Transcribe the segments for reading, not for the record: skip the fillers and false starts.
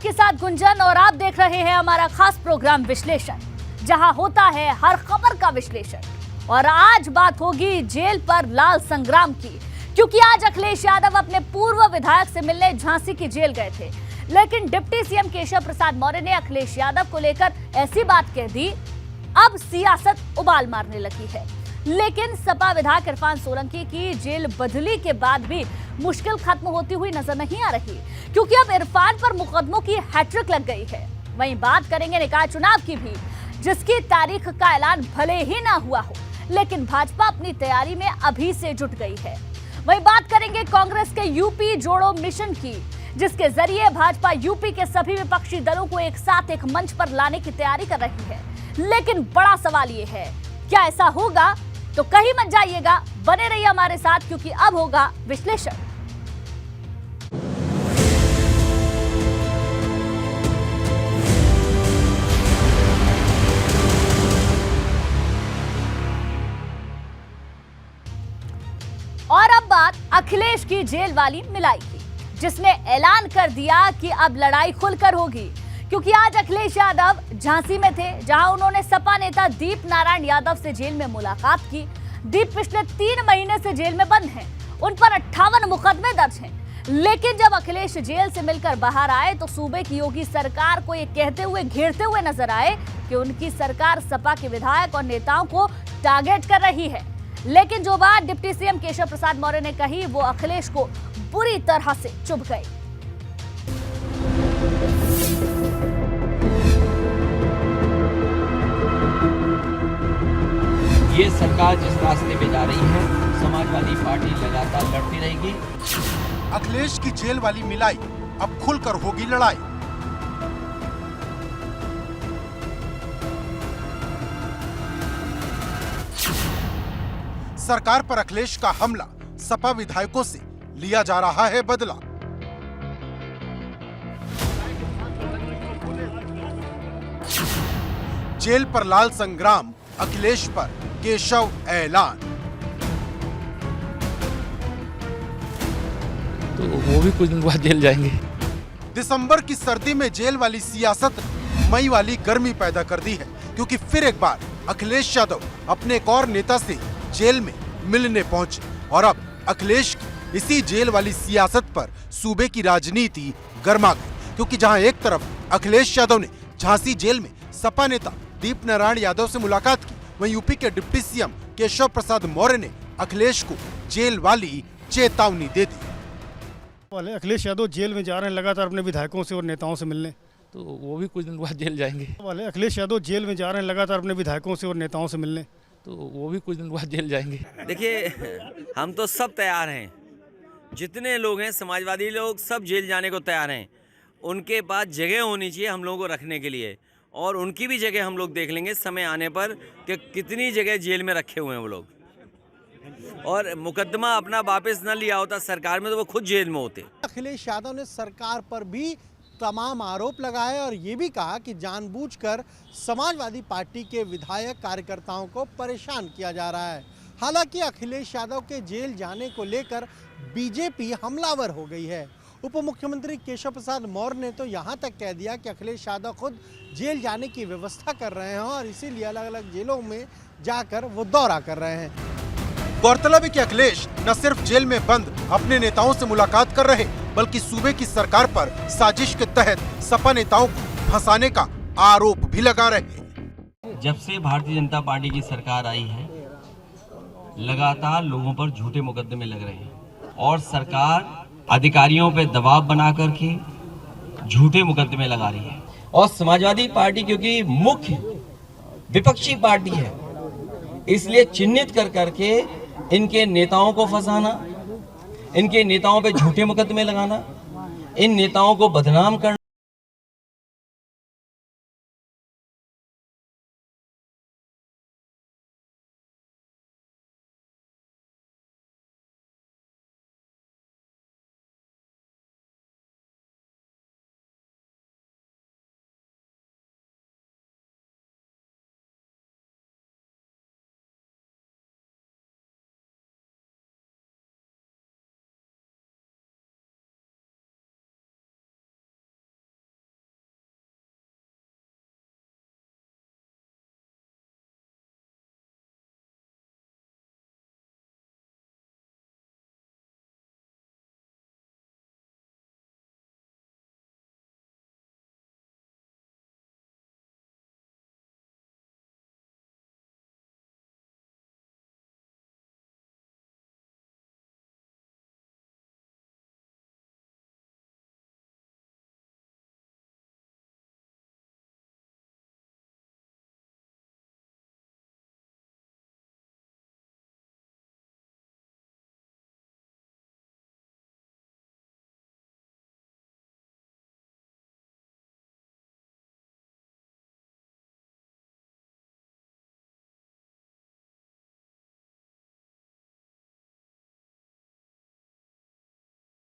आपके साथ गुंजन और आप देख रहे हैं हमारा खास प्रोग्राम विश्लेषण, जहां होता है हर खबर का विश्लेषण। और आज बात होगी जेल पर लाल संग्राम की, क्योंकि आज अखिलेश यादव अपने पूर्व विधायक से मिलने झांसी की जेल गए थे। लेकिन डिप्टी सीएम केशव प्रसाद मौर्य ने अखिलेश यादव को लेकर ऐसी बात कह दी, अब सियासत उबाल मारने लगी है। लेकिन सपा विधायक इरफान सोलंकी की जेल बदली के बाद भी मुश्किल खत्म होती हुई नजर नहीं आ रही, क्योंकि अब इरफान पर मुकदमों की हैट्रिक लग गई है। वहीं बात करेंगे निकाय चुनाव की भी, जिसकी तारीख का ऐलान भले ही ना हुआ हो, लेकिन भाजपा अपनी तैयारी में अभी से जुट गई है। वहीं बात करेंगे कांग्रेस के यूपी जोड़ो मिशन की, जिसके जरिए भाजपा यूपी के सभी विपक्षी दलों को एक साथ एक मंच पर लाने की तैयारी कर रही है। लेकिन बड़ा सवाल ये है, क्या ऐसा होगा? तो कहीं मत जाइएगा, बने रहिए हमारे साथ, क्योंकि अब होगा विश्लेषण। और अब बात अखिलेश की जेल वाली मिलाई की, जिसने ऐलान कर दिया कि अब लड़ाई खुलकर होगी। क्योंकि आज अखिलेश यादव झांसी में थे, जहां उन्होंने सपा नेता दीप नारायण यादव से जेल में मुलाकात की। दीप पिछले 3 महीने से जेल में बंद हैं, उन पर 58 मुकदमे दर्ज हैं। लेकिन जब अखिलेश जेल से मिलकर बाहर आए तो सूबे की योगी सरकार को ये कहते हुए घेरते हुए नजर आए कि उनकी सरकार सपा के विधायक और नेताओं को टारगेट कर रही है। लेकिन जो बात डिप्टी सीएम केशव प्रसाद मौर्य ने कही, वो अखिलेश को बुरी तरह से चुभ गई। ये सरकार जिस रास्ते पे जा रही है, समाजवादी पार्टी लगातार लड़ती रहेगी। अखिलेश की जेल वाली मिलाई, अब खुलकर होगी लड़ाई। सरकार पर अखिलेश का हमला, सपा विधायकों से लिया जा रहा है बदला। जेल पर लाल संग्राम, अखिलेश पर केशव ऐलान। तो वो भी कुछ दिन बाद जेल जाएंगे। दिसंबर की सर्दी में जेल वाली सियासत ने मई वाली गर्मी पैदा कर दी है, क्योंकि फिर एक बार अखिलेश यादव अपने एक और नेता से जेल में मिलने पहुंचे। और अब अखिलेश की इसी जेल वाली सियासत पर सूबे की राजनीति गर्मा गई, क्योंकि जहां एक तरफ अखिलेश यादव ने झांसी जेल में सपा नेता दीप नारायण यादव से मुलाकात की, वहीं यूपी के डिप्टी सीएम केशव प्रसाद मौर्य ने अखिलेश को जेल वाली चेतावनी दे दी। अखिलेश यादव जेल में जा रहे हैं लगातार अपने विधायकों से और नेताओं से मिलने, तो वो भी कुछ दिन बाद जेल जाएंगे। अखिलेश यादव जेल में जा रहे हैं लगातार अपने विधायकों से और नेताओं से मिलने, तो वो भी कुछ दिन बाद जेल जाएंगे। देखिए, हम तो सब तैयार हैं, जितने लोग हैं समाजवादी लोग सब जेल जाने को तैयार हैं। उनके पास जगह होनी चाहिए हम लोगों को रखने के लिए, और उनकी भी जगह हम लोग देख लेंगे समय आने पर कि कितनी जगह जेल में रखे हुए हैं वो लोग। और मुकदमा अपना वापस न लिया होता सरकार में तो वो खुद जेल में होते। अखिलेश यादव ने सरकार पर भी तमाम आरोप लगाए और ये भी कहा कि जानबूझकर समाजवादी पार्टी के विधायक कार्यकर्ताओं को परेशान किया जा रहा है। हालांकि अखिलेश यादव के जेल जाने को लेकर बीजेपी हमलावर हो गई है। उप मुख्यमंत्री केशव प्रसाद मौर्य ने तो यहाँ तक कह दिया कि अखिलेश यादव खुद जेल जाने की व्यवस्था कर रहे हैं और इसीलिए अलग अलग जेलों में जाकर वो दौरा कर रहे हैं। गौरतलब है कि अखिलेश न सिर्फ जेल में बंद अपने नेताओं से मुलाकात कर रहे, बल्कि सूबे की सरकार पर साजिश के तहत सपा नेताओं को फंसाने का आरोप भी लगा रहे। जब से भारतीय जनता पार्टी की सरकार आई है, लगातार लोगों पर झूठे मुकदमे लग रहे हैं और सरकार अधिकारियों पे दबाव बना करके झूठे मुकदमे लगा रही है। और समाजवादी पार्टी क्योंकि मुख्य विपक्षी पार्टी है, इसलिए चिन्हित कर करके इनके नेताओं को फंसाना, इनके नेताओं पे झूठे मुकदमे लगाना, इन नेताओं को बदनाम करना।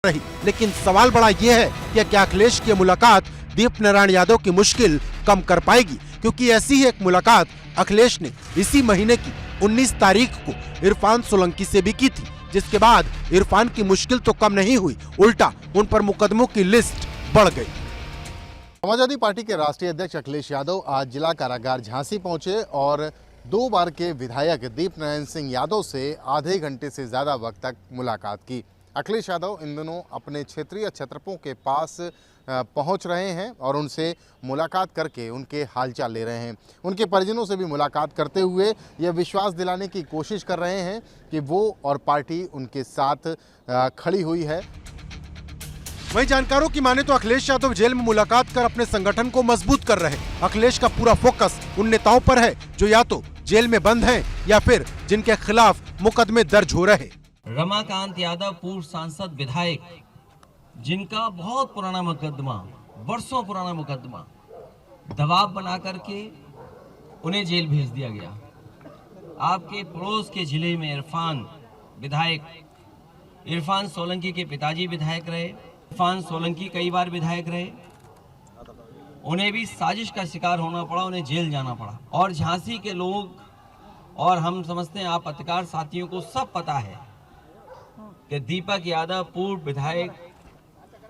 रही। लेकिन सवाल बड़ा ये है कि क्या अखिलेश की मुलाकात दीप नारायण यादव की मुश्किल कम कर पाएगी, क्योंकि ऐसी ही एक मुलाकात अखिलेश ने इसी महीने की 19 तारीख को इरफान सोलंकी से भी की थी, जिसके बाद इरफान की मुश्किल तो कम नहीं हुई, उल्टा उन पर मुकदमों की लिस्ट बढ़ गई। समाजवादी पार्टी के राष्ट्रीय अध्यक्ष अखिलेश यादव आज जिला कारागार झांसी पहुंचे और 2 बार के विधायक दीप नारायण सिंह यादव से आधे घंटे से ज्यादा वक्त तक मुलाकात की। अखिलेश यादव इन दिनों अपने क्षेत्रीय छत्रपों के पास पहुंच रहे हैं और उनसे मुलाकात करके उनके हालचाल ले रहे हैं। उनके परिजनों से भी मुलाकात करते हुए यह विश्वास दिलाने की कोशिश कर रहे हैं कि वो और पार्टी उनके साथ खड़ी हुई है। वहीं जानकारों की माने तो अखिलेश यादव जेल में मुलाकात कर अपने संगठन को मजबूत कर रहे हैं। अखिलेश का पूरा फोकस उन नेताओं पर है जो या तो जेल में बंद हैं या फिर जिनके खिलाफ मुकदमे दर्ज हो रहे। रमाकांत यादव पूर्व सांसद विधायक, जिनका बहुत पुराना मुकदमा, वर्षों पुराना मुकदमा, दबाव बना करके उन्हें जेल भेज दिया गया। आपके पड़ोस के जिले में इरफान विधायक, इरफान सोलंकी के पिताजी विधायक रहे, इरफान सोलंकी कई बार विधायक रहे, उन्हें भी साजिश का शिकार होना पड़ा, उन्हें जेल जाना पड़ा। और झांसी के लोग और हम समझते हैं, आप पत्रकार साथियों को सब पता है कि दीपक यादव पूर्व विधायक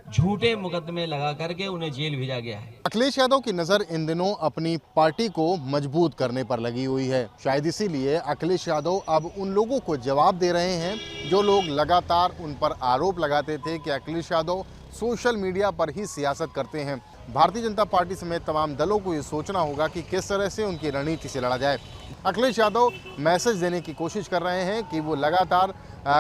झूठे मुकदमे लगा करके उन्हें जेल भेजा गया है। अखिलेश यादव की नज़र इन दिनों अपनी पार्टी को मजबूत करने पर लगी हुई है। शायद इसीलिए अखिलेश यादव अब उन लोगों को जवाब दे रहे हैं जो लोग लगातार उन पर आरोप लगाते थे कि अखिलेश यादव सोशल मीडिया पर ही सियासत करते हैं। भारतीय जनता पार्टी समेत तमाम दलों को ये सोचना होगा कि किस तरह से उनकी रणनीति से लड़ा जाए। अखिलेश यादव मैसेज देने की कोशिश कर रहे हैं कि वो लगातार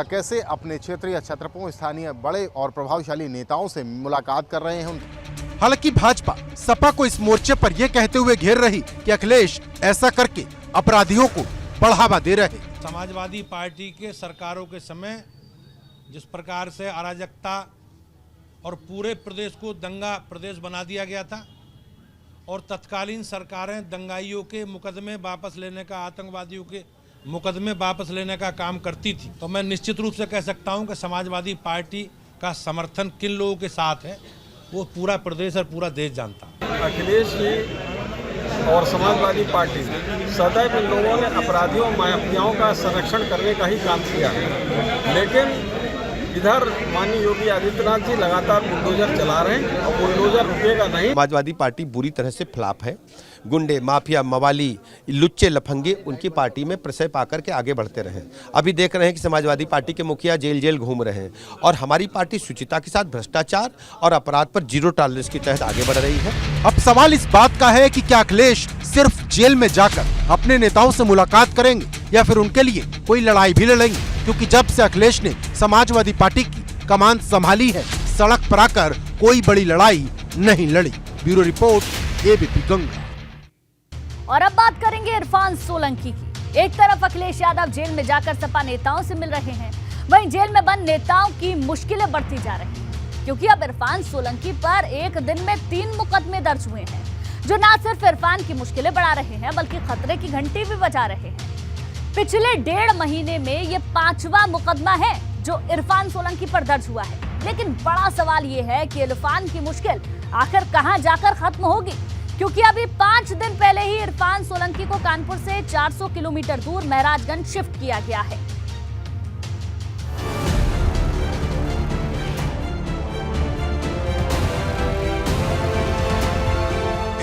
कैसे अपने क्षेत्रीय छत्रपों, स्थानीय बड़े और प्रभावशाली नेताओं से मुलाकात कर रहे हैं। हालांकि भाजपा सपा को इस मोर्चे पर यह कहते हुए घेर रही कि अखिलेश ऐसा करके अपराधियों को बढ़ावा दे रहे। समाजवादी पार्टी के सरकारों के समय जिस प्रकार से अराजकता और पूरे प्रदेश को दंगा प्रदेश बना दिया गया था और तत्कालीन सरकारें दंगाइयों के मुकदमे वापस लेने का, आतंकवादियों के मुकदमे वापस लेने का काम करती थी, तो मैं निश्चित रूप से कह सकता हूं कि समाजवादी पार्टी का समर्थन किन लोगों के साथ है वो पूरा प्रदेश और पूरा देश जानता है। अखिलेश जी और समाजवादी पार्टी सदैव इन लोगों ने अपराधियों, माफियाओं का संरक्षण करने का ही काम किया है, लेकिन इधर माननीय योगी आदित्यनाथ जी लगातार बुलडोजर चला रहे हैं और बुलडोजर रुकेगा नहीं। समाजवादी पार्टी बुरी तरह से फ्लॉप है। गुंडे, माफिया, मवाली, लुच्चे लफंगे उनकी पार्टी में प्रशय पाकर के आगे बढ़ते रहे। अभी देख रहे हैं कि समाजवादी पार्टी के मुखिया जेल जेल घूम रहे हैं और हमारी पार्टी शुचिता के साथ भ्रष्टाचार और अपराध पर जीरो टॉलरेंस के तहत आगे बढ़ रही है। अब सवाल इस बात का है कि क्या अखिलेश सिर्फ जेल में जाकर अपने नेताओं से मुलाकात करेंगे या फिर उनके लिए कोई लड़ाई भी लड़ेंगे, क्योंकि जब से अखिलेश ने समाजवादी पार्टी की कमान संभाली है, सड़क पर आकर कोई बड़ी लड़ाई नहीं लड़ी। Bureau report, ABP Ganga. और अब बात करेंगे इरफान सोलंकी की। एक तरफ अखिलेश यादव जेल में जाकर सपा नेताओं से मिल रहे हैं, वहीं जेल में बंद नेताओं की मुश्किलें बढ़ती जा रही हैं, क्योंकि अब इरफान सोलंकी पर एक दिन में 3 मुकदमे दर्ज हुए हैं, जो न सिर्फ इरफान की मुश्किलें बढ़ा रहे हैं बल्कि खतरे की घंटी भी बजा रहे हैं। पिछले 1.5 महीने में ये 5वां मुकदमा है जो इरफान सोलंकी पर दर्ज हुआ है। लेकिन बड़ा सवाल ये है कि इरफान की मुश्किल आखिर कहां जाकर खत्म होगी, क्योंकि अभी 5 दिन पहले ही इरफान सोलंकी को कानपुर से 400 किलोमीटर दूर महराजगंज शिफ्ट किया गया है।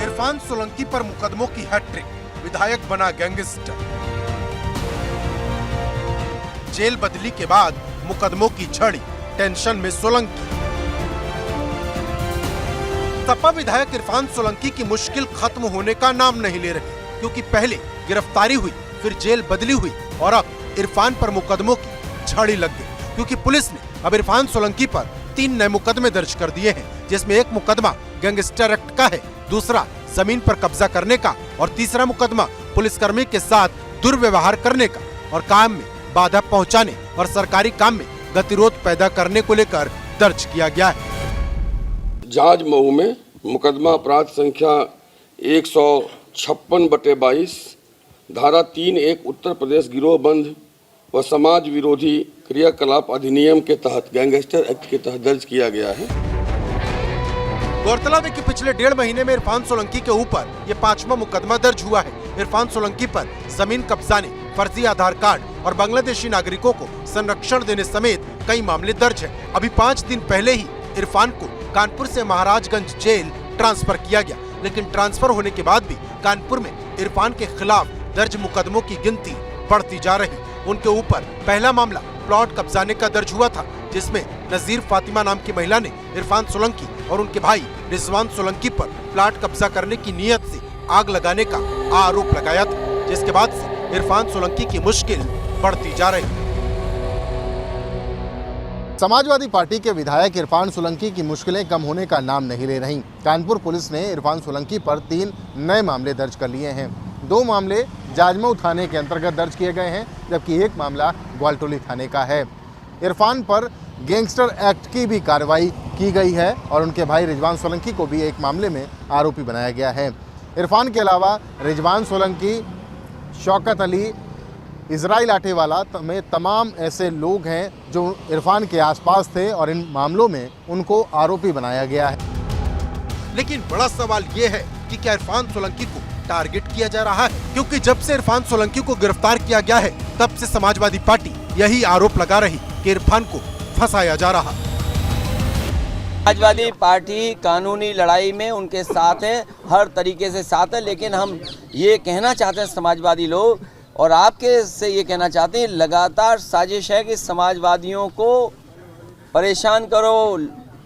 इरफान सोलंकी पर मुकदमों की हैट्रिक, विधायक बना गैंगस्टर। जेल बदली के बाद मुकदमों की झड़ी, टेंशन में सोलंकी। सपा विधायक इरफान सोलंकी की मुश्किल खत्म होने का नाम नहीं ले रही, क्योंकि पहले गिरफ्तारी हुई, फिर जेल बदली हुई और अब इरफान पर मुकदमों की झड़ी लग गई, क्योंकि पुलिस ने अब इरफान सोलंकी पर 3 नए मुकदमे दर्ज कर दिए हैं, जिसमें एक मुकदमा गैंगस्टर एक्ट का है, दूसरा जमीन पर कब्जा करने का और तीसरा मुकदमा पुलिसकर्मी के साथ दुर्व्यवहार करने का और काम में बाधा पहुंचाने और सरकारी काम में गतिरोध पैदा करने को लेकर दर्ज किया गया है। जांच मऊ में मुकदमा अपराध संख्या 156/22 धारा 3(1) उत्तर प्रदेश गिरोहबंद व समाज विरोधी क्रियाकलाप अधिनियम के तहत गैंगस्टर एक्ट के तहत दर्ज किया गया है। गौरतलब है कि पिछले 1.5 महीने में इरफान सोलंकी के ऊपर ये 5वां मुकदमा दर्ज हुआ है। इरफान सोलंकी पर जमीन कब्जाने, फर्जी आधार कार्ड और बांग्लादेशी नागरिकों को संरक्षण देने समेत कई मामले दर्ज है। अभी 5 दिन पहले ही इरफान को कानपुर से महाराजगंज जेल ट्रांसफर किया गया, लेकिन ट्रांसफर होने के बाद भी कानपुर में इरफान के खिलाफ दर्ज मुकदमों की गिनती बढ़ती जा रही। उनके ऊपर पहला मामला प्लॉट कब्जाने का दर्ज हुआ था, जिसमें नजीर फातिमा नाम की महिला ने इरफान सोलंकी और उनके भाई रिजवान सोलंकी पर प्लॉट कब्जा करने की नीयत से आग लगाने का आरोप लगाया था, जिसके बाद से इरफान सोलंकी की मुश्किल बढ़ती जा रही। समाजवादी पार्टी के विधायक इरफान सोलंकी की मुश्किलें कम होने का नाम नहीं ले रहीं। कानपुर पुलिस ने इरफान सोलंकी पर 3 नए मामले दर्ज कर लिए हैं। 2 मामले जाजमऊ थाने के अंतर्गत दर्ज किए गए हैं, जबकि 1 मामला ग्वालटोली थाने का है। इरफान पर गैंगस्टर एक्ट की भी कार्रवाई की गई है और उनके भाई रिजवान सोलंकी को भी एक मामले में आरोपी बनाया गया है। इरफान के अलावा रिजवान सोलंकी, शौकत अली, इजराइल आटेवाला में तमाम ऐसे लोग हैं जो इरफान के आसपास थे और इन मामलों में उनको आरोपी बनाया गया है। लेकिन बड़ा सवाल ये है कि क्या इरफान सोलंकी को टारगेट किया जा रहा है, क्योंकि जब से इरफान सोलंकी को गिरफ्तार किया गया है तब से समाजवादी पार्टी यही आरोप लगा रही कि इरफान को फंसाया जा रहा। समाजवादी पार्टी कानूनी लड़ाई में उनके साथ है, हर तरीके से साथ है, लेकिन हम ये कहना चाहते हैं समाजवादी लोग और आपके से ये कहना चाहते हैं, लगातार साजिश है कि समाजवादियों को परेशान करो,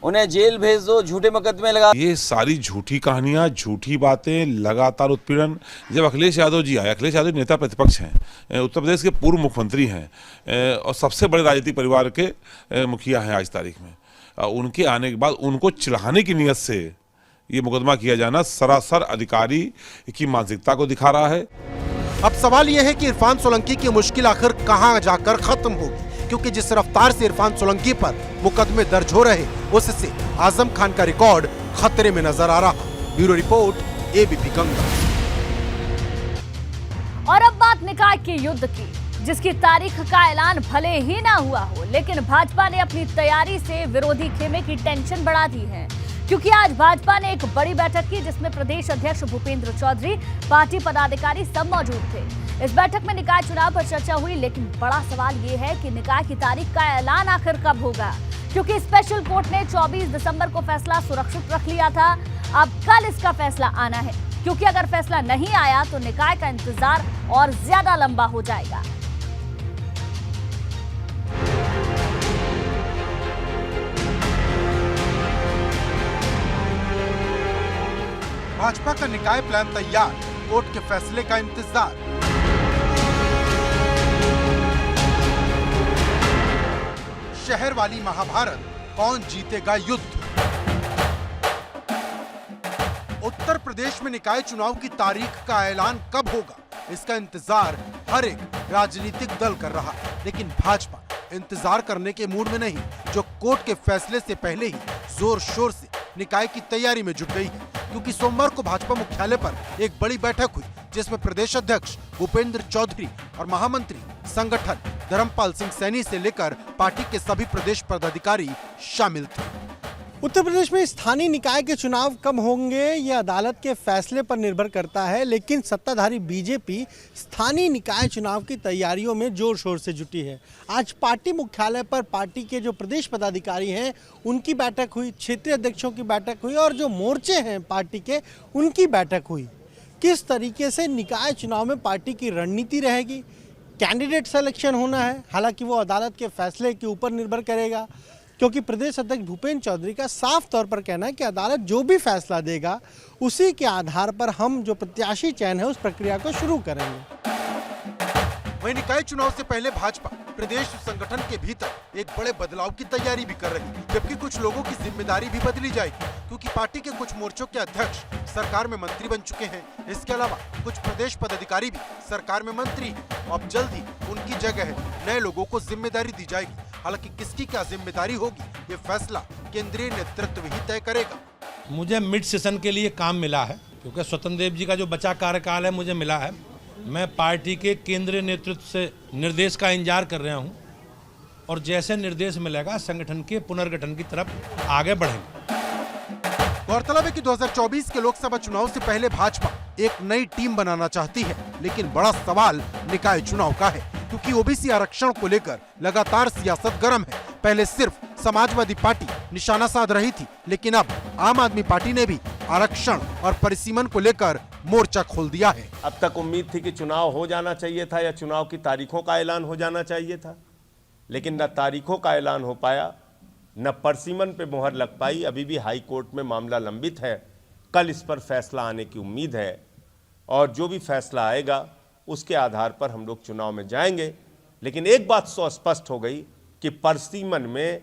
उन्हें जेल भेज दो, झूठे मुकदमे लगा। ये सारी झूठी कहानियां, झूठी बातें, लगातार उत्पीड़न। जब अखिलेश यादव जी आए, अखिलेश यादव नेता प्रतिपक्ष हैं, उत्तर प्रदेश के पूर्व मुख्यमंत्री हैं और सबसे बड़े राजनीतिक परिवार के मुखिया हैं आज तारीख में। उनके आने के बाद उनको चिढ़ाने की नीयत से ये मुकदमा किया जाना सरासर अधिकारी की मानसिकता को दिखा रहा है। अब सवाल यह है कि इरफान सोलंकी की मुश्किल आखिर कहां जाकर खत्म होगी, क्योंकि जिस रफ्तार से इरफान सोलंकी पर मुकदमे दर्ज हो रहे, उससे आजम खान का रिकॉर्ड खतरे में नजर आ रहा। Bureau report, ABP Ganga. और अब बात निकाय के युद्ध की, जिसकी तारीख का ऐलान भले ही ना हुआ हो, लेकिन भाजपा ने अपनी तैयारी से विरोधी खेमे की टेंशन बढ़ा दी है, क्योंकि आज भाजपा ने एक बड़ी बैठक की, जिसमें प्रदेश अध्यक्ष भूपेंद्र चौधरी, पार्टी पदाधिकारी सब मौजूद थे। इस बैठक में निकाय चुनाव पर चर्चा हुई, लेकिन बड़ा सवाल ये है कि निकाय की तारीख का ऐलान आखिर कब होगा, क्योंकि स्पेशल कोर्ट ने 24 दिसंबर को फैसला सुरक्षित रख लिया था। अब कल इसका फैसला आना है, क्योंकि अगर फैसला नहीं आया तो निकाय का इंतजार और ज्यादा लंबा हो जाएगा। भाजपा का निकाय प्लान तैयार, कोर्ट के फैसले का इंतजार। शहर वाली महाभारत, कौन जीतेगा युद्ध। उत्तर प्रदेश में निकाय चुनाव की तारीख का ऐलान कब होगा, इसका इंतजार हर एक राजनीतिक दल कर रहा, लेकिन भाजपा इंतजार करने के मूड में नहीं, जो कोर्ट के फैसले से पहले ही जोर शोर से निकाय की तैयारी में जुट गई है। क्योंकि सोमवार को भाजपा मुख्यालय पर एक बड़ी बैठक हुई, जिसमें प्रदेश अध्यक्ष भूपेंद्र चौधरी और महामंत्री संगठन धर्मपाल सिंह सैनी से लेकर पार्टी के सभी प्रदेश पदाधिकारी शामिल थे। उत्तर प्रदेश में स्थानीय निकाय के चुनाव कब होंगे यह अदालत के फैसले पर निर्भर करता है, लेकिन सत्ताधारी बीजेपी स्थानीय निकाय चुनाव की तैयारियों में जोर शोर से जुटी है। आज पार्टी मुख्यालय पर पार्टी के जो प्रदेश पदाधिकारी हैं उनकी बैठक हुई, क्षेत्रीय अध्यक्षों की बैठक हुई और जो मोर्चे हैं पार्टी के उनकी बैठक हुई। किस तरीके से निकाय चुनाव में पार्टी की रणनीति रहेगी, कैंडिडेट सिलेक्शन होना है, हालांकि वो अदालत के फैसले के ऊपर निर्भर करेगा, क्योंकि प्रदेश अध्यक्ष भूपेंद्र चौधरी का साफ तौर पर कहना है कि अदालत जो भी फैसला देगा उसी के आधार पर हम जो प्रत्याशी चयन है उस प्रक्रिया को शुरू करेंगे। वहीं निकाय चुनाव से पहले भाजपा प्रदेश संगठन के भीतर एक बड़े बदलाव की तैयारी भी कर रही है, जबकि कुछ लोगों की जिम्मेदारी भी बदली जाएगी, क्योंकि पार्टी के कुछ मोर्चों के अध्यक्ष सरकार में मंत्री बन चुके हैं। इसके अलावा कुछ प्रदेश पदाधिकारी भी सरकार में मंत्री हैं। अब जल्द ही उनकी जगह नए लोगों को जिम्मेदारी दी जाएगी। हालांकि किसकी क्या जिम्मेदारी होगी, ये फैसला केंद्रीय नेतृत्व ही तय करेगा। मुझे मिड सेशन के लिए काम मिला है, क्योंकि स्वतंत्र देव जी का जो बचा कार्यकाल है मुझे मिला है, मैं पार्टी के केंद्रीय नेतृत्व से निर्देश का इंतजार कर रहा हूं और जैसे निर्देश मिलेगा संगठन के पुनर्गठन की तरफ आगे बढ़ेंगे। गौरतलब है कि 2024 के लोकसभा चुनाव से पहले भाजपा एक नई टीम बनाना चाहती है, लेकिन बड़ा सवाल निकाय चुनाव का है, क्योंकि ओबीसी आरक्षण को लेकर लगातार सियासत गर्म है। पहले सिर्फ समाजवादी पार्टी निशाना साध रही थी, लेकिन अब आम आदमी पार्टी ने भी आरक्षण और परिसीमन को लेकर मोर्चा खोल दिया है। अब तक उम्मीद थी कि चुनाव हो जाना चाहिए था या चुनाव की तारीखों का ऐलान हो जाना चाहिए था, लेकिन न तारीखों का ऐलान हो पाया, न परसीमन पे मोहर लग पाई। अभी भी हाई कोर्ट में मामला लंबित है। कल इस पर फैसला आने की उम्मीद है और जो भी फैसला आएगा उसके आधार पर हम लोग चुनाव में जाएंगे। लेकिन एक बात स्पष्ट हो गई कि परसीमन में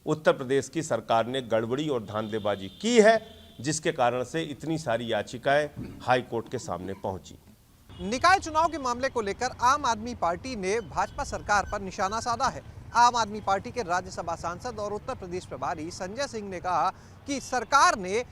उत्तर प्रदेश की सरकार ने गड़बड़ी और धांधलेबाजी की है, जिसके कारण से इतनी सारी याचिकाएं हाई कोर्ट के सामने पहुंची। निकाय चुनाव के मामले को लेकर आम आदमी पार्टी ने भाजपा सरकार पर निशाना साधा है। आम आदमी पार्टी के राज्यसभा सांसद और उत्तर प्रदेश प्रभारी संजय सिंह ने कहा कि सरकार ने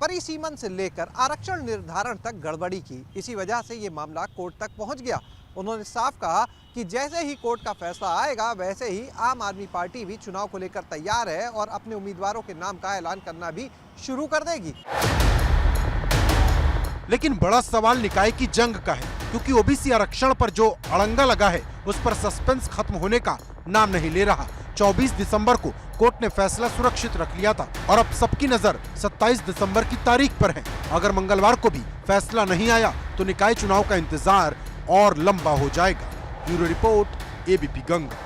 परिसीमन से लेकर आरक्षण निर्धारण तक गड़बड़ी की, इसी वजह से ये मामला कोर्ट तक पहुंच गया। उन्होंने साफ कहा कि जैसे ही कोर्ट का फैसला आएगा वैसे ही आम आदमी पार्टी भी चुनाव को लेकर तैयार है और अपने उम्मीदवारों के नाम का ऐलान करना भी शुरू कर देगी। लेकिन बड़ा सवाल निकाय की जंग का है, क्योंकि ओबीसी आरक्षण पर जो अड़ंगा लगा है उस पर सस्पेंस खत्म होने का नाम नहीं ले रहा। 24 दिसंबर को कोर्ट ने फैसला सुरक्षित रख लिया था और अब सबकी नजर 27 दिसंबर की तारीख पर है। अगर मंगलवार को भी फैसला नहीं आया तो निकाय चुनाव का इंतजार और लंबा हो जाएगा। Bureau report, ABP Ganga.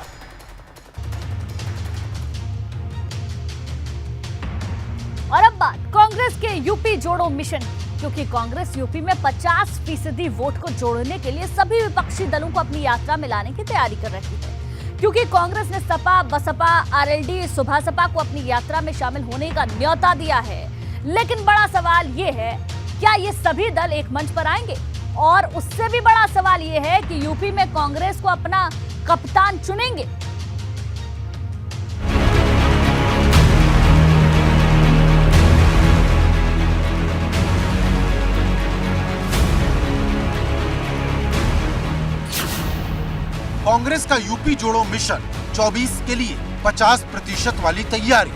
और अब बात कांग्रेस के यूपी जोड़ो मिशन, क्योंकि कांग्रेस यूपी में 50% वोट को जोड़ने के लिए सभी विपक्षी दलों को अपनी यात्रा में लाने की तैयारी कर रही है। क्योंकि कांग्रेस ने सपा, बसपा, आरएलडी, सुभासपा को अपनी यात्रा में शामिल होने का न्योता दिया है। लेकिन बड़ा सवाल ये है, क्या ये सभी दल एक मंच पर आएंगे? और उससे भी बड़ा सवाल ये है कि यूपी में कांग्रेस को अपना कप्तान चुनेंगे। कांग्रेस का यूपी जोड़ो मिशन 24 के लिए 50% वाली तैयारी।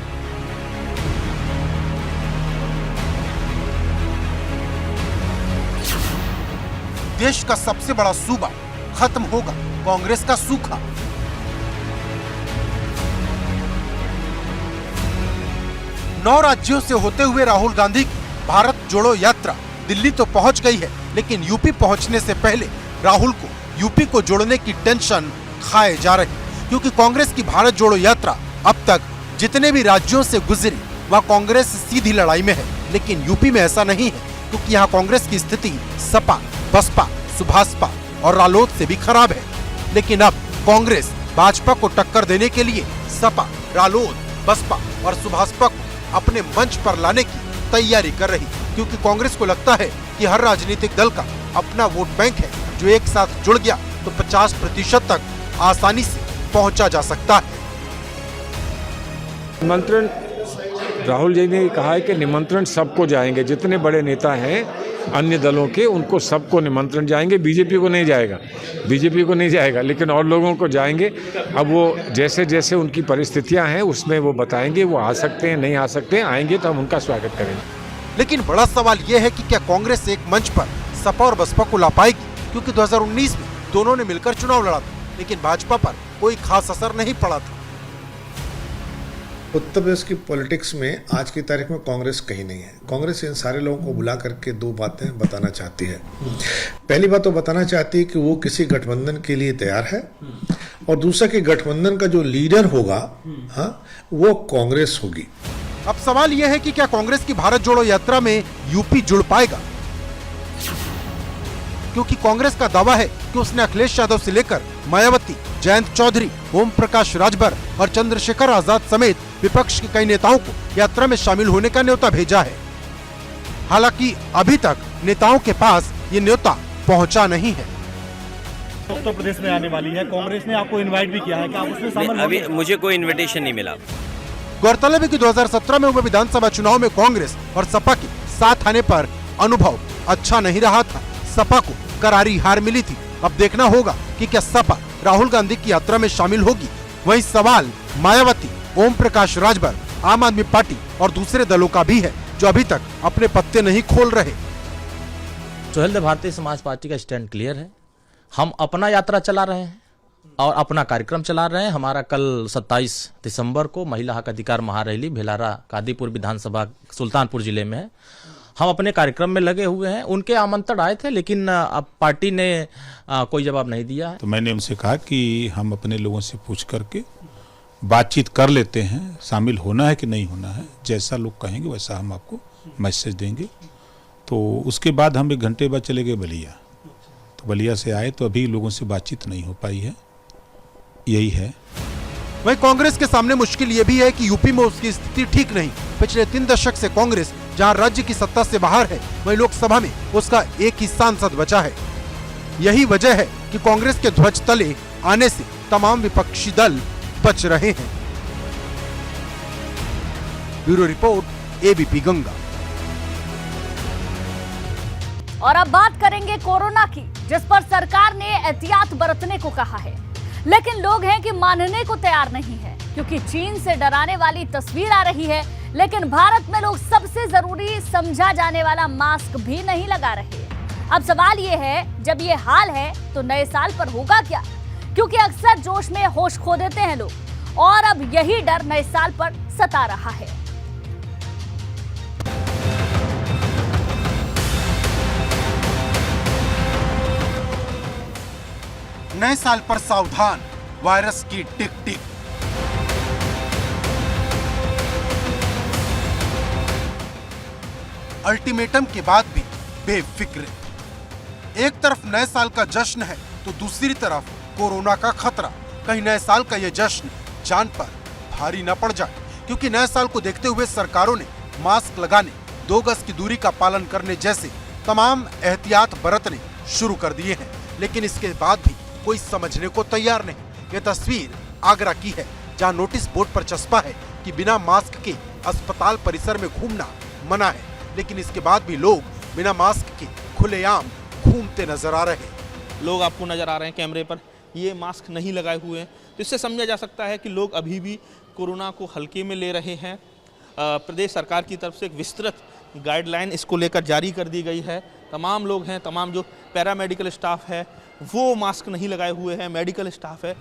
देश का सबसे बड़ा सूबा, खत्म होगा कांग्रेस का सूखा। नौ राज्यों से होते हुए राहुल गांधी की भारत जोड़ो यात्रा दिल्ली तो पहुंच गई है, लेकिन यूपी पहुंचने से पहले राहुल को यूपी को जोड़ने की टेंशन खाए जा रही, क्योंकि कांग्रेस की भारत जोड़ो यात्रा अब तक जितने भी राज्यों से गुजरी वह कांग्रेस सीधी लड़ाई में है। लेकिन यूपी में ऐसा नहीं है, क्योंकि यहाँ कांग्रेस की स्थिति सपा, बसपा, सुभासपा और रालोद से भी खराब है। लेकिन अब कांग्रेस भाजपा को टक्कर देने के लिए सपा, रालोद, बसपा और सुभासपा को अपने मंच पर लाने की तैयारी कर रही, क्योंकि कांग्रेस को लगता है कि हर राजनीतिक दल का अपना वोट बैंक है, जो एक साथ जुड़ गया तो 50% तक आसानी से पहुंचा जा सकता है। निमंत्रण राहुल जी ने कहा है कि निमंत्रण सबको जाएंगे, जितने बड़े नेता हैं अन्य दलों के उनको सबको निमंत्रण जाएंगे। बीजेपी को नहीं जाएगा, लेकिन और लोगों को जाएंगे। अब वो जैसे जैसे उनकी परिस्थितियां हैं उसमें वो बताएंगे, वो आ सकते हैं, नहीं आ सकते हैं, आएंगे तो हम उनका स्वागत करेंगे। लेकिन बड़ा सवाल यह है कि क्या कांग्रेस एक मंच पर सपा और बसपा को ला पाएगी, क्योंकि 2019 में दोनों ने मिलकर चुनाव लड़ा था, लेकिन भाजपा पर कोई खास असर नहीं पड़ा था। उत्तर प्रदेश की पॉलिटिक्स में आज की तारीख में कांग्रेस कहीं नहीं है। कांग्रेस इन सारे लोगों को बुला करके दो बातें बताना चाहती है। पहली बात तो बताना चाहती है कि वो किसी गठबंधन के लिए तैयार है, और दूसरा कि गठबंधन का जो लीडर होगा वो कांग्रेस होगी। अब सवाल यह है कि क्या कांग्रेस की भारत जोड़ो यात्रा में यूपी जुड़ पाएगा, क्योंकि कांग्रेस का दावा है कि उसने अखिलेश यादव से लेकर मायावती, जयंत चौधरी, ओम प्रकाश राजभर और चंद्रशेखर आजाद समेत विपक्ष के कई नेताओं को यात्रा में शामिल होने का न्योता भेजा है। हालांकि अभी तक नेताओं के पास ये न्योता पहुंचा नहीं है। उत्तर प्रदेश में आने वाली है, कांग्रेस ने आपको इनवाइट भी किया है, क्या आप उसमें शामिल? अभी मुझे कोई इन्विटेशन नहीं मिला। गौरतलब है कि 2017 में हुए विधानसभा चुनाव में कांग्रेस और सपा के साथ आने पर अनुभव अच्छा नहीं रहा था। सपा को करारी हार मिली थी। अब देखना होगा कि क्या सपा राहुल गांधी की यात्रा में शामिल होगी। वही सवाल मायावती, ओम प्रकाश राजभर, आम आदमी पार्टी और दूसरे दलों का भी है, जो अभी तक अपने पत्ते नहीं खोल रहे। सुहेलदेव भारतीय समाज पार्टी का स्टैंड क्लियर है। हम अपना यात्रा चला रहे हैं और अपना कार्यक्रम चला रहे हैं। हमारा कल 27 दिसंबर को महिला हक अधिकार महारैली भेलारा कादीपुर विधानसभा सुल्तानपुर जिले में है। हम अपने कार्यक्रम में लगे हुए हैं। उनके आमंत्रण आए थे, लेकिन अब पार्टी ने कोई जवाब नहीं दिया है। तो मैंने उनसे कहा कि हम अपने लोगों से पूछ करके बातचीत कर लेते हैं, शामिल होना है कि नहीं होना है। जैसा लोग कहेंगे वैसा हम आपको मैसेज देंगे। तो उसके बाद हम 1 घंटे बाद चले गए बलिया। तो बलिया से आए तो अभी लोगों से बातचीत नहीं हो पाई है। यही है। वहीं कांग्रेस के सामने मुश्किल ये भी है कि यूपी में उसकी स्थिति ठीक नहीं। पिछले 3 दशक से कांग्रेस जहां राज्य की सत्ता से बाहर है, वहीं लोकसभा में उसका एक ही सांसद बचा है। यही वजह है कि कांग्रेस के ध्वज तले आने से तमाम विपक्षी दल बच रहे हैं। Bureau report, ABP Ganga. और अब बात करेंगे कोरोना की, जिस पर सरकार ने एहतियात बरतने को कहा है, लेकिन लोग हैं कि मानने को तैयार नहीं है, क्योंकि चीन से डराने वाली तस्वीर आ रही है, लेकिन भारत में लोग सबसे जरूरी समझा जाने वाला मास्क भी नहीं लगा रहे। अब सवाल ये है, जब ये हाल है तो नए साल पर होगा क्या? क्योंकि अक्सर जोश में होश खो देते हैं लोग, और अब यही डर नए साल पर सता रहा है। नए साल पर सावधान, वायरस की टिक टिक। अल्टीमेटम के बाद भी बेफिक्र। एक तरफ नए साल का जश्न है तो दूसरी तरफ कोरोना का खतरा। कहीं नए साल का यह जश्न जान पर भारी न पड़ जाए, क्योंकि नए साल को देखते हुए सरकारों ने मास्क लगाने, 2 गज की दूरी का पालन करने जैसे तमाम एहतियात बरतने शुरू कर दिए हैं। लेकिन इसके बाद भी कोई समझने को तैयार नहीं। ये तस्वीर आगरा की है, जहां नोटिस बोर्ड पर चस्पा है कि बिना मास्क के अस्पताल परिसर में घूमना मना है, लेकिन इसके बाद भी लोग बिना मास्क के खुलेआम घूमते नजर आ रहे हैं। लोग आपको नजर आ रहे हैं कैमरे पर, ये मास्क नहीं लगाए हुए हैं, तो इससे समझा जा सकता है कि लोग अभी भी कोरोना को हल्के में ले रहे हैं। प्रदेश सरकार की तरफ से एक विस्तृत गाइडलाइन इसको लेकर जारी कर दी गई है। तमाम लोग हैं, तमाम जो पैरामेडिकल स्टाफ है वो मास्क नहीं लगाए हुए हैं, मेडिकल स्टाफ है।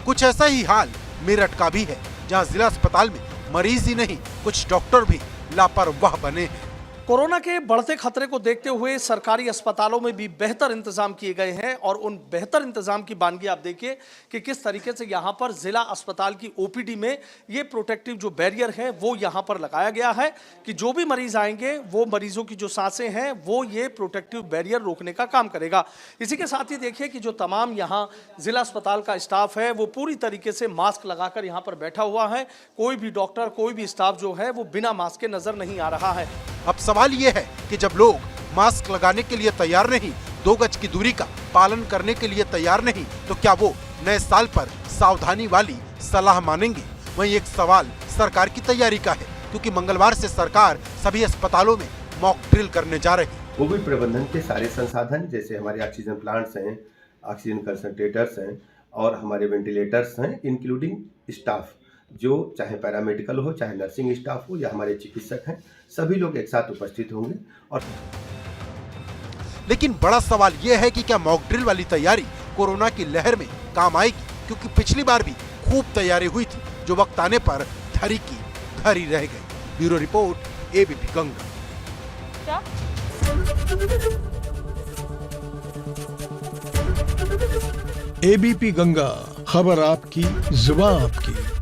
कुछ ऐसा ही हाल मेरठ का भी है, जहां जिला अस्पताल में मरीज ही नहीं, कुछ डॉक्टर भी लापरवाह बने हैं। कोरोना के बढ़ते खतरे को देखते हुए सरकारी अस्पतालों में भी बेहतर इंतजाम किए गए हैं, और उन बेहतर इंतजाम की बानगी आप देखिए कि किस तरीके से यहाँ पर जिला अस्पताल की ओपीडी में ये प्रोटेक्टिव जो बैरियर है वो यहाँ पर लगाया गया है कि जो भी मरीज आएंगे वो मरीजों की जो सांसें हैं वो ये प्रोटेक्टिव बैरियर रोकने का काम करेगा। इसी के साथ ही देखिए कि जो तमाम यहाँ जिला अस्पताल का स्टाफ है वो पूरी तरीके से मास्क लगाकर यहाँ पर बैठा हुआ है। कोई भी डॉक्टर, कोई भी स्टाफ जो है वो बिना मास्क के नजर नहीं आ रहा है। अब सवाल ये है कि जब लोग मास्क लगाने के लिए तैयार नहीं, 2 गज की दूरी का पालन करने के लिए तैयार नहीं, तो क्या वो नए साल पर सावधानी वाली सलाह मानेंगे? वहीं एक सवाल सरकार की तैयारी का है, क्योंकि मंगलवार से सरकार सभी अस्पतालों में मॉक ड्रिल करने जा रही है। कोविड प्रबंधन के सारे संसाधन, जैसे हमारे ऑक्सीजन प्लांट्स हैं, ऑक्सीजन कंसंट्रेटर्स हैं और हमारे वेंटिलेटर्स हैं, इंक्लूडिंग स्टाफ, जो चाहे पैरामेडिकल हो, चाहे नर्सिंग स्टाफ हो या हमारे चिकित्सक हैं, सभी लोग एक साथ उपस्थित होंगे। और लेकिन बड़ा सवाल यह है कि क्या मॉक ड्रिल वाली तैयारी कोरोना की लहर में काम आएगी? क्योंकि पिछली बार भी खूब तैयारी हुई थी, जो वक्त आने पर धरी की धरी रह गई। Bureau report, ABP Ganga. ABP Ganga, खबर आपकी, जुबान आपकी।